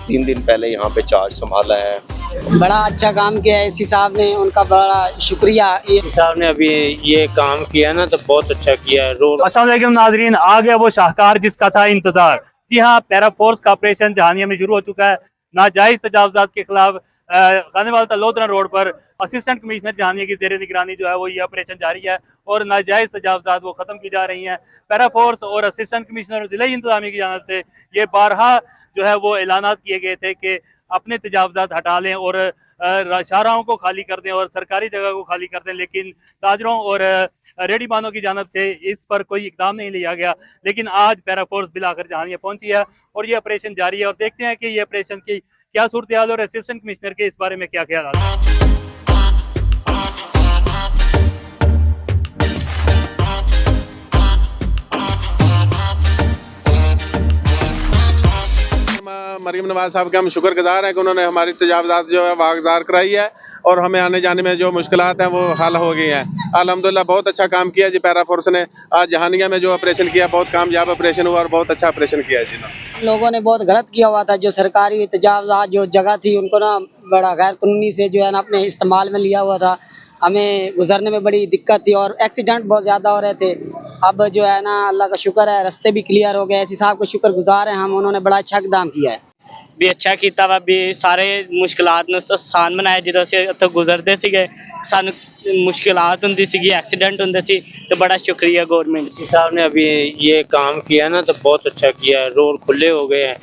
3 दिन पहले यहाँ पे चार्ज संभाला है। बड़ा अच्छा काम किया है एसी साहब ने, उनका बड़ा शुक्रिया। साहब ने अभी ये काम किया ना तो बहुत अच्छा किया है। रोड अस्सलाम वालेकुम नाजरीन, आ गया वो शाहकार जिसका था इंतजार। जी हाँ, पैरा फोर्स का ऑपरेशन जहानिया में शुरू हो चुका है। नाजायज तजावजात के खिलाफ खानेवाला लोधरा रोड पर असिस्टेंट कमिश्नर जहानिया की जेर निगरानी जो है वो ये ऑपरेशन जारी है और नाजायज तजावजात वो खत्म की जा रही हैं। पैरा फोर्स और असिस्टेंट कमिश्नर और जिला इंतजामिया की जानब से ये बारहा जो है वो ऐलानात किए गए थे कि अपने तजावजात हटा लें और शाहराहों को खाली कर दें और सरकारी जगह को खाली कर दें, लेकिन ताजरों और रेडी बानों की जानब से इस पर कोई इकदाम नहीं लिया गया। लेकिन आज पैरा फोर्स बिलाकर जहानिया पहुंची है और ये ऑपरेशन जारी है और देखते हैं कि ये ऑपरेशन की क्या सूरत हाल और असिस्टेंट कमिश्नर के इस बारे में क्या ख्याल है। मरीम नवाज साहब के हम शुक्रगुजार हैं कि उन्होंने हमारी तजावजात जो है वागजार कराई है और हमें आने जाने में जो मुश्किलात हैं वो हल हो गई हैं। अल्हम्दुलिल्लाह बहुत अच्छा काम किया जी पैरा फोर्स ने। आज जहानिया में जो ऑपरेशन किया बहुत कामयाब ऑपरेशन हुआ और बहुत अच्छा ऑपरेशन किया जी। लोगों ने बहुत गलत किया हुआ था, जो सरकारी तजावजात जो जगह थी उनको ना बड़ा गैर कानूनी से जो है ना अपने इस्तेमाल में लिया हुआ था। हमें गुजरने में बड़ी दिक्कत थी और एक्सीडेंट बहुत ज़्यादा हो रहे थे। अब जो है ना अल्लाह का शुक्र है, रास्ते भी क्लियर हो गए। एसी साहब को शुक्रगुजार हैं हम, उन्होंने बड़ा अच्छा इकदाम किया है। भी अच्छा किया वा भी सारे मुश्किलात ਨੂੰ आसान बनाया। ਜਦੋਂ ਅਸੀਂ ਇੱਥੋਂ ਗੁਜ਼ਰਦੇ ਸੀਗੇ ਸਾਨੂੰ मुश्किलात ਹੁੰਦੀ ਸੀਗੀ, एक्सीडेंट ਹੁੰਦੇ ਸੀ तो बड़ा शुक्रिया गवर्नमेंट साहब ने अभी ये काम किया ना तो बहुत अच्छा किया है। रोड खुले हो गए हैं,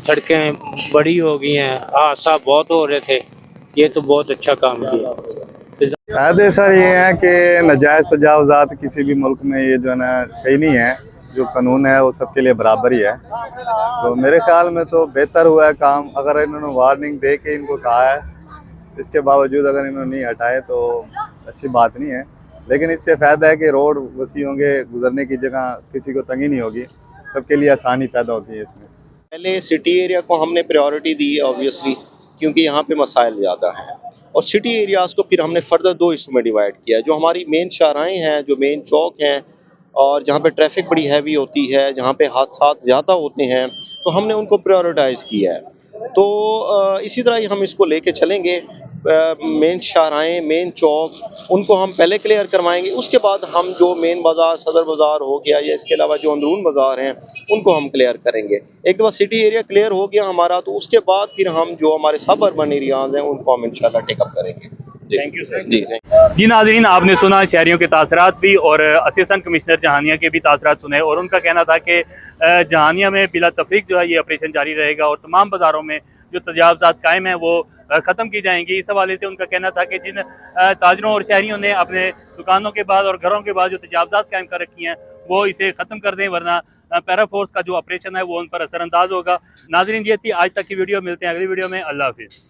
सड़कें बड़ी हो गई हैं, हादसा बहुत हो रहे थे। ये तो बहुत अच्छा काम किया। फायदे सर ये हैं कि नाजायज़ तजावजात किसी भी मुल्क में ये जो है ना सही नहीं है। जो कानून है वो सबके लिए बराबर ही है। तो मेरे ख्याल में तो बेहतर हुआ है काम। अगर इन्होंने वार्निंग दे के इनको कहा है, इसके बावजूद अगर इन्होंने नहीं हटाए तो अच्छी बात नहीं है। लेकिन इससे फ़ायदा है कि रोड वसी होंगे, गुजरने की जगह किसी को तंगी नहीं होगी, सबके लिए आसानी पैदा होती है इसमें। पहले सिटी एरिया को हमने प्रायोरिटी दी है ऑब्वियसली, क्योंकि यहाँ पे मसाइल ज़्यादा हैं और सिटी एरियाज़ को फिर हमने फर्दर 2 हिस्सों में डिवाइड किया है। जो हमारी मेन शाहराएँ हैं, जो मेन चौक हैं और जहाँ पे ट्रैफिक बड़ी हैवी होती है, जहाँ पे हादसात ज़्यादा होते हैं, तो हमने उनको प्रायोरिटाइज़ किया है। तो इसी तरह ही हम इसको लेके चलेंगे। मेन शाहराएँ, मेन चौक, उनको हम पहले क्लियर करवाएंगे। उसके बाद हम जो मेन बाज़ार, सदर बाज़ार हो गया या इसके अलावा जो अंदरून बाज़ार हैं उनको हम क्लियर करेंगे। एक दफ़ा सिटी एरिया क्लियर हो गया हमारा तो उसके बाद फिर हम जो हमारे सब अर्बन एरियाज़ हैं उनको हम इंशाल्लाह टेकअप करेंगे। Thank you sir. जी जी नाज़रीन, आपने सुना शहरियों के तासरात भी और असिस्टेंट कमिश्नर जहानिया के भी तासरात सुने और उनका कहना था कि जहानिया में बिला तफरीक जो है ये ऑपरेशन जारी रहेगा और तमाम बाज़ारों में जो तजावजात कायम हैं वो ख़त्म की जाएंगी। इस हवाले से उनका कहना था कि जिन ताजरों और शहरियों ने अपने दुकानों के बाद और घरों के बाद जो तजावजात कायम कर रखी हैं वो इसे ख़त्म कर दें, वरना पैरा फोर्स का जो ऑपरेशन है वो उन पर असरअंदाज होगा। नाज़रीन, ये थी आज तक की वीडियो। मिलते हैं अगली वीडियो में। अल्लाह हाफिज़।